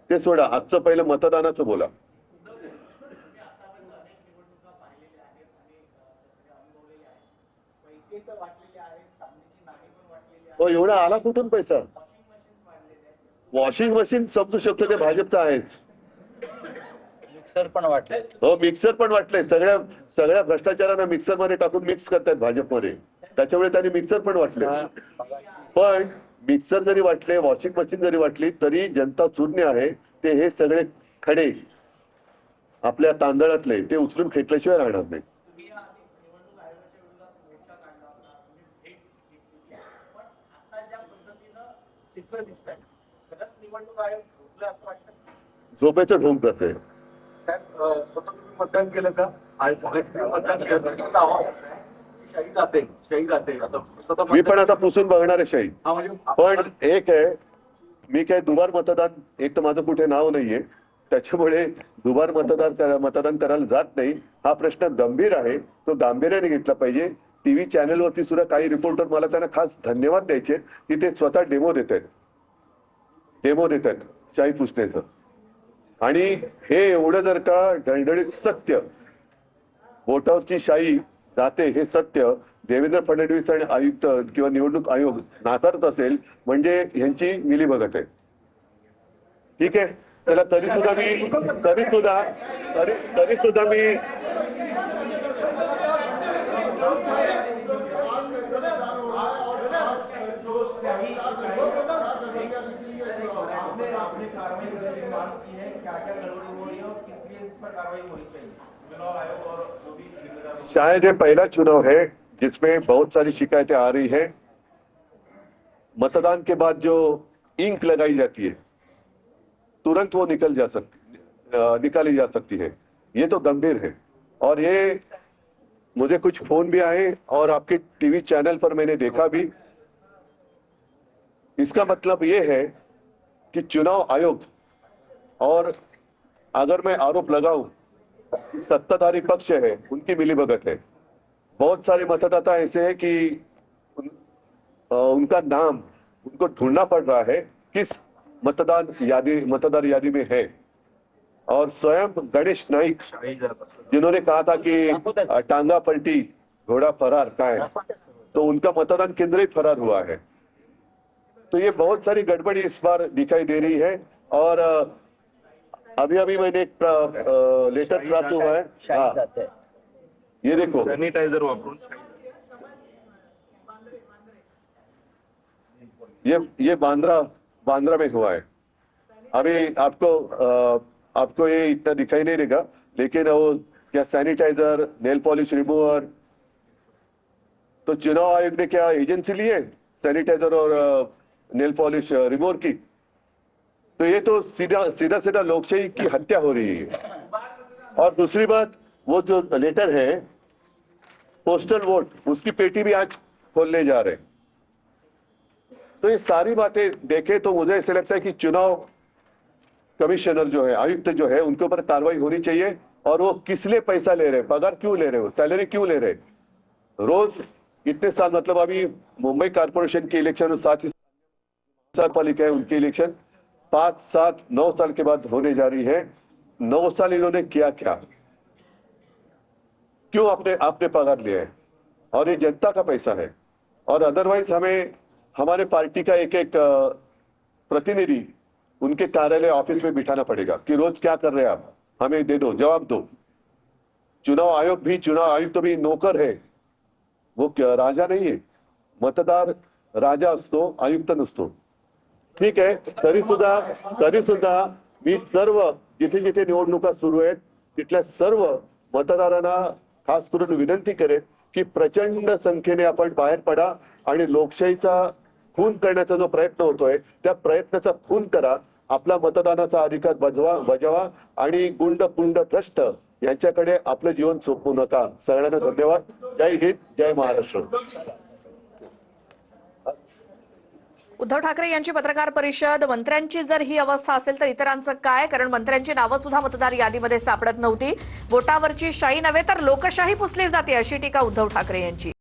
ते सोडा, आजचं पहिलं मतदानाचं बोला. हो, एवढा आला कुठून पैसा? वॉशिंग मशीन समजू शकतो, ते भाजपचं आहेच. मिक्सर पण वाटले. हो, मिक्सर पण वाटले. सगळ्या सगळ्या भ्रष्टाचारांना मिक्सर मध्ये टाकून मिक्स करतात भाजपमध्ये, त्याच्यामुळे त्यांनी मिक्सर पण वाटले. पण मिक्सर जरी वाटले, वॉशिंग मशीन जरी वाटली, तरी जनता चूर्ण आहे. ते हे सगळे खडे आपल्या तांदळातले ते उचलून फेकल्याशिवाय राहणार नाही. झोपेचं ढोंग करते. मतदान केलं का? मतदान केलं. मी पण आता पुसून बघणार आहे शाही. पण एक आहे, मी काय दुबार मतदान, एक तर माझं कुठे नाव नाहीये, त्याच्यामुळे दुबार मतदान करायला जात नाही. हा प्रश्न गंभीर आहे, तो गांभीर्याने घेतला पाहिजे. टीव्ही चॅनलवरती सुद्धा काही रिपोर्टर, मला त्यांना खास धन्यवाद द्यायचे की ते स्वतः डेमो देत आहेत शाही पुसण्याचं. आणि हे एवढं जर का डळडळीत सत्य, बोटावरची शाही जाते हे सत्य देवेंद्र फडणवीस आणि आयुक्त किंवा निवडणूक आयोग नाकारत असेल, म्हणजे ह्यांची मिलीभगत आहे. ठीक आहे, चला. तरी सुद्धा मी शायद ये पहला चुनाव है जिसमें बहुत सारी शिकायतें आ रही है. मतदान के बाद जो इंक लगाई जाती है तुरंत वो निकाली जा सकती है. ये तो गंभीर है. और ये मुझे कुछ फोन भी आए और आपके टीवी चैनल पर मैंने देखा भी. इसका मतलब ये है कि चुनाव आयोग, और अगर मैं आरोप लगाऊं, सत्ताधारी पक्ष है उनकी मिलीभगत है. बहुत सारे मतदाता ऐसे हैं कि उनका नाम उनको ढूंढना पड़ रहा है किस मतदार यादी में है. और स्वयं गणेश नाइक, जिन्होंने कहा था कि टांगा पलटी घोड़ा फरार का है, तो उनका मतदान केंद्र ही फरार हुआ है. तो ये बहुत सारी गड़बड़ी इस बार दिखाई दे रही है. और अभी मैंने एक लेटर प्राप्त हुआ है. हाँ, ये देखो, सॅनिटायझर वापरून ये बांद्रा में हुआ है. अभी आपको ये इतना दिखाई नहीं देगा, लेकिन वो क्या सैनिटाइजर, नेल पॉलिश रिमूवर, तो चुनाव आयोग ने क्या एजेंसी ली है सैनिटाइजर और नेल पॉलिश रिमूवर की? तो ये तो सीधा लोकशाही की हत्या हो रही है. और दूसरी बात, वो जो लेटर है पोस्टल वोट, उसकी पेटी भी आज खोलने जा रहे हैं. तो ये सारी बातें देखें तो मुझे ऐसे लगता है कि चुनाव कमिश्नर जो है, आयुक्त जो है, उनके ऊपर कार्रवाई होनी चाहिए. और वो किस लिए पैसा ले रहे, पगार क्यों ले रहे हो, सैलरी क्यों ले रहे रोज इतने साल? मतलब अभी मुंबई कारपोरेशन की इलेक्शन और साथ ही नगर पालिका है उनकी इलेक्शन 5, 7, 9 साल के बाद होने जा रही है. 9 साल इन्होंने किया क्या, क्यों आपने पगार लिया है? और ये जनता का पैसा है. और अदरवाइज हमें हमारे पार्टी का एक प्रतिनिधि उनके कार्यालय ऑफिस में बिठाना पड़ेगा कि रोज क्या कर रहे हैं आप, हमें दे दो, जवाब दो. चुनाव आयुक्त भी नौकर है, वो राजा नहीं है. मतदार राजा असतो, आयुक्त नसतो. ठीक आहे, तरी सुद्धा मी सर्व जिथे निवडणुका सुरू आहेत तिथल्या सर्व मतदारांना खास करून विनंती करेन की प्रचंड संख्येने आपण बाहेर पडा आणि लोकशाहीचा खून करण्याचा जो प्रयत्न होतोय त्या प्रयत्नाचा खून करा. आपला मतदानाचा अधिकार बजावा आणि गुंड पुंड भ्रष्ट यांच्याकडे आपलं जीवन सोपवू नका. सगळ्यांना धन्यवाद. जय हिंद, जय महाराष्ट्र. उद्धव ठाकरे यांची पत्रकार परिषद. मंत्र्यांची जर ही अवस्था असेल तर इतरांचं काय? कारण मंत्र्यांची नावं सुद्धा मतदार यादीमध्ये सापडत नव्हती. बोटावरची शाही नव्हे तर लोकशाही पुसली जाते, अशी टीका उद्धव ठाकरे यांची.